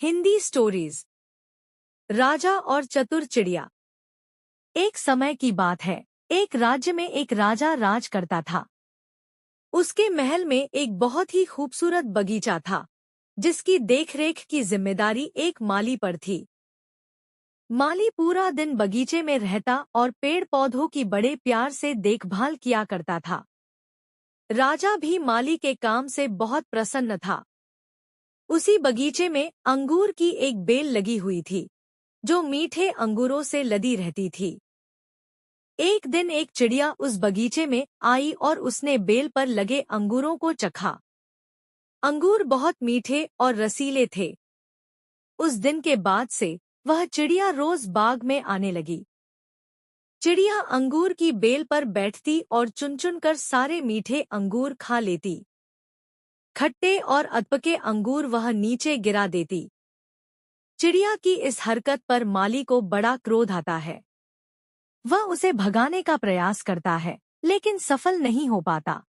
Hindi stories. राजा और चतुर चिड़िया। एक समय की बात है। एक राज्य में एक राजा राज करता था। उसके महल में एक बहुत ही खूबसूरत बगीचा था, जिसकी देखरेख की जिम्मेदारी एक माली पर थी। माली पूरा दिन बगीचे में रहता और पेड़ पौधों की बड़े प्यार से देखभाल किया करता था। राजा भी माली के काम से बहुत प्रसन्न था। उसी बगीचे में अंगूर की एक बेल लगी हुई थी, जो मीठे अंगूरों से लदी रहती थी। एक दिन एक चिड़िया उस बगीचे में आई और उसने बेल पर लगे अंगूरों को चखा। अंगूर बहुत मीठे और रसीले थे। उस दिन के बाद से वह चिड़िया रोज बाग में आने लगी। चिड़िया अंगूर की बेल पर बैठती और चुन चुन कर सारे मीठे अंगूर खा लेती। खट्टे और अधपके अंगूर वह नीचे गिरा देती। चिड़िया की इस हरकत पर माली को बड़ा क्रोध आता है। वह उसे भगाने का प्रयास करता है, लेकिन सफल नहीं हो पाता।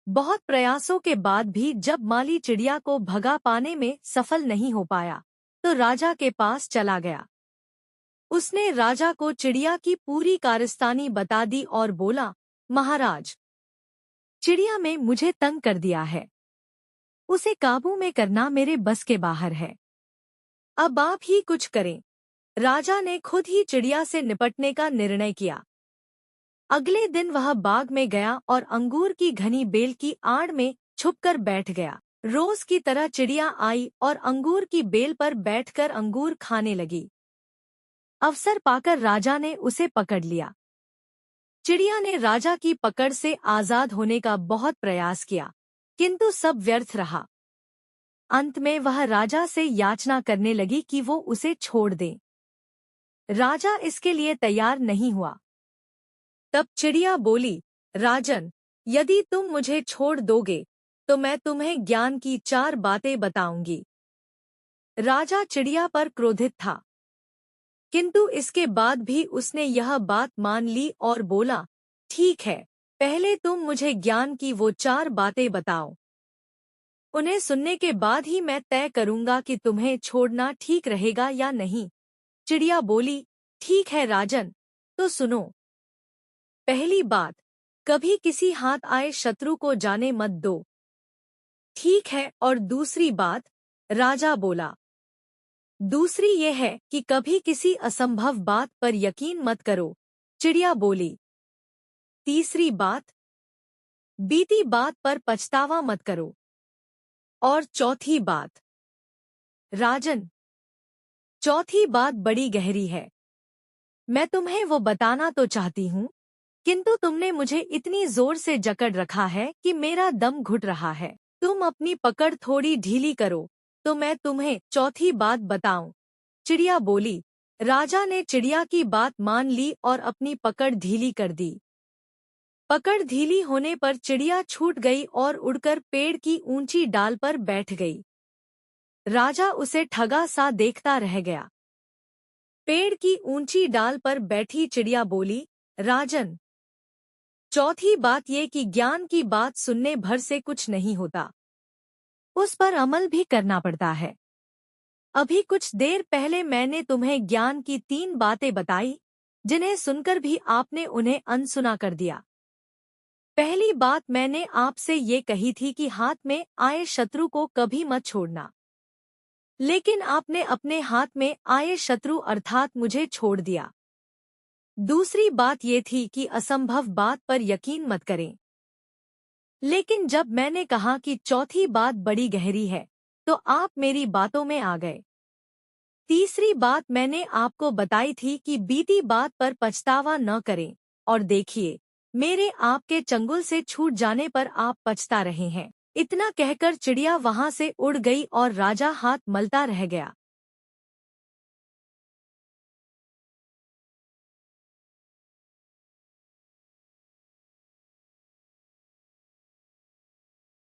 बहुत प्रयासों के बाद भी जब माली चिड़िया को भगा पाने में सफल नहीं हो पाया, तो राजा के पास चला गया। उसने राजा को चिड़िया की पूरी कारस्तानी बता दी और बोला, महाराज, चिड़िया ने मुझे तंग कर दिया है। उसे काबू में करना मेरे बस के बाहर है। अब आप ही कुछ करें। राजा ने खुद ही चिड़िया से निपटने का निर्णय किया। अगले दिन वह बाग में गया और अंगूर की घनी बेल की आड़ में छुपकर बैठ गया। रोज की तरह चिड़िया आई और अंगूर की बेल पर बैठकर अंगूर खाने लगी। अवसर पाकर राजा ने उसे पकड़ लिया। चिड़िया ने राजा की पकड़ से आजाद होने का बहुत प्रयास किया, किंतु सब व्यर्थ रहा। अंत में वह राजा से याचना करने लगी कि वो उसे छोड़ दे। राजा इसके लिए तैयार नहीं हुआ। तब चिड़िया बोली, राजन, यदि तुम मुझे छोड़ दोगे तो मैं तुम्हें ज्ञान की 4 बातें बताऊंगी। राजा चिड़िया पर क्रोधित था, किंतु इसके बाद भी उसने यह बात मान ली और बोला, ठीक है, पहले तुम मुझे ज्ञान की वो 4 बातें बताओ। उन्हें सुनने के बाद ही मैं तय करूंगा कि तुम्हें छोड़ना ठीक रहेगा या नहीं। चिड़िया बोली, ठीक है राजन, तो सुनो। पहली बात, कभी किसी हाथ आए शत्रु को जाने मत दो। ठीक है, और दूसरी बात, राजा बोला, दूसरी ये है कि कभी किसी असंभव बात पर यकीन मत करो। चिड़िया बोली, तीसरी बात, बीती बात पर पछतावा मत करो। और चौथी बात, राजन, चौथी बात बड़ी गहरी है। मैं तुम्हें वो बताना तो चाहती हूँ, किंतु तुमने मुझे इतनी जोर से जकड़ रखा है कि मेरा दम घुट रहा है। तुम अपनी पकड़ थोड़ी ढीली करो तो मैं तुम्हें चौथी बात बताऊं। चिड़िया बोली। राजा ने चिड़िया की बात मान ली और अपनी पकड़ ढीली कर दी। पकड़ ढीली होने पर चिड़िया छूट गई और उड़कर पेड़ की ऊंची डाल पर बैठ गई। राजा उसे ठगा सा देखता रह गया। पेड़ की ऊंची डाल पर बैठी चिड़िया बोली, राजन, चौथी बात ये कि ज्ञान की बात सुनने भर से कुछ नहीं होता, उस पर अमल भी करना पड़ता है। अभी कुछ देर पहले मैंने तुम्हें ज्ञान की 3 बातें बताई, जिन्हें सुनकर भी आपने उन्हें अनसुना कर दिया। पहली बात मैंने आपसे ये कही थी कि हाथ में आए शत्रु को कभी मत छोड़ना, लेकिन आपने अपने हाथ में आए शत्रु अर्थात मुझे छोड़ दिया। दूसरी बात ये थी कि असंभव बात पर यकीन मत करें, लेकिन जब मैंने कहा कि चौथी बात बड़ी गहरी है, तो आप मेरी बातों में आ गए। तीसरी बात मैंने आपको बताई थी कि बीती बात पर पछतावा न करें, और देखिए, मेरे आपके चंगुल से छूट जाने पर आप पछता रहे हैं। इतना कहकर चिड़िया वहां से उड़ गई और राजा हाथ मलता रह गया।